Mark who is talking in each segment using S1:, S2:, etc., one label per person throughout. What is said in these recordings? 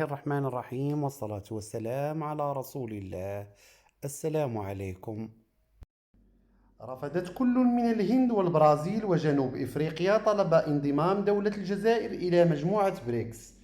S1: الله الرحمن الرحيم والصلاة والسلام على رسول الله. السلام عليكم. رفضت كل من الهند والبرازيل وجنوب إفريقيا طلب انضمام دولة الجزائر إلى مجموعة بريكس،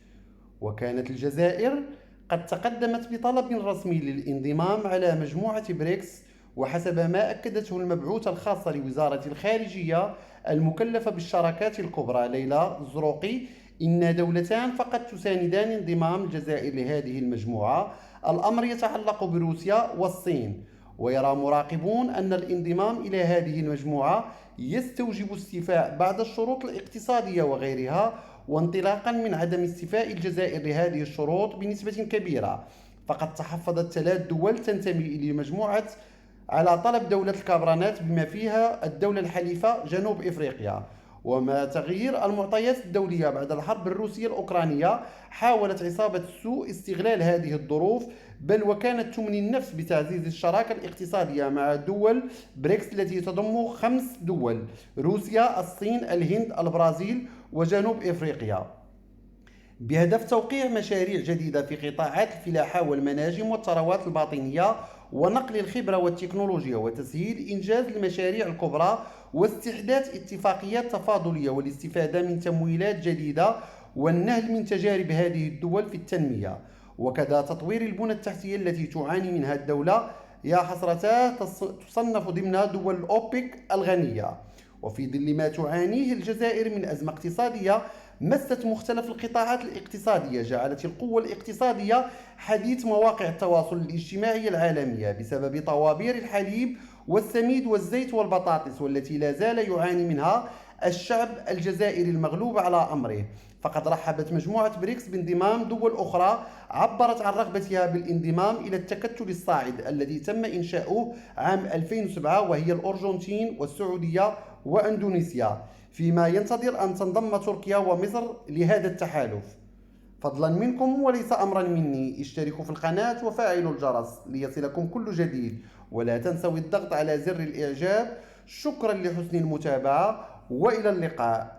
S1: وكانت الجزائر قد تقدمت بطلب رسمي للانضمام على مجموعة بريكس، وحسب ما أكدته المبعوثة الخاصة لوزارة الخارجية المكلفة بالشراكات الكبرى ليلى الزروقي، إن دولتان فقط تساندان انضمام الجزائر لهذه المجموعة. الأمر يتعلق بروسيا والصين، ويرى مراقبون أن الانضمام إلى هذه المجموعة يستوجب استيفاء بعض الشروط الاقتصادية وغيرها، وانطلاقا من عدم استيفاء الجزائر لهذه الشروط بنسبة كبيرة، فقد تحفظت 3 دول تنتمي لمجموعة على طلب دولة الكابرانات بما فيها الدولة الحليفة جنوب إفريقيا. ومع تغيير المعطيات الدولية بعد الحرب الروسية الأوكرانية، حاولت عصابة السوء استغلال هذه الظروف، بل وكانت تمني النفس بتعزيز الشراكة الاقتصادية مع دول بريكس التي تضم 5 دول: روسيا، الصين، الهند، البرازيل، وجنوب إفريقيا، بهدف توقيع مشاريع جديدة في قطاعات الفلاحة والمناجم والثروات الباطنية، ونقل الخبرة والتكنولوجيا، وتسهيل إنجاز المشاريع الكبرى، واستحداث اتفاقيات تفاضلية، والاستفادة من تمويلات جديدة، والنهل من تجارب هذه الدول في التنمية، وكذا تطوير البنى التحتية التي تعاني منها الدولة. يا حسرتاه، تصنف ضمن دول الأوبك الغنية. وفي ظل ما تعانيه الجزائر من أزمة اقتصادية مست مختلف القطاعات الاقتصادية، جعلت القوة الاقتصادية حديث مواقع التواصل الاجتماعي العالمية بسبب طوابير الحليب والسميد والزيت والبطاطس، والتي لا زال يعاني منها الشعب الجزائري المغلوب على أمره. فقد رحبت مجموعة بريكس بانضمام دول أخرى عبرت عن رغبتها بالانضمام إلى التكتل الصاعد الذي تم إنشاؤه عام 2007، وهي الأرجنتين والسعودية وأندونيسيا، فيما ينتظر أن تنضم تركيا ومصر لهذا التحالف. فضلا منكم وليس أمرا مني، اشتركوا في القناة وفعلوا الجرس ليصلكم كل جديد، ولا تنسوا الضغط على زر الإعجاب. شكرا لحسن المتابعة، وإلى اللقاء.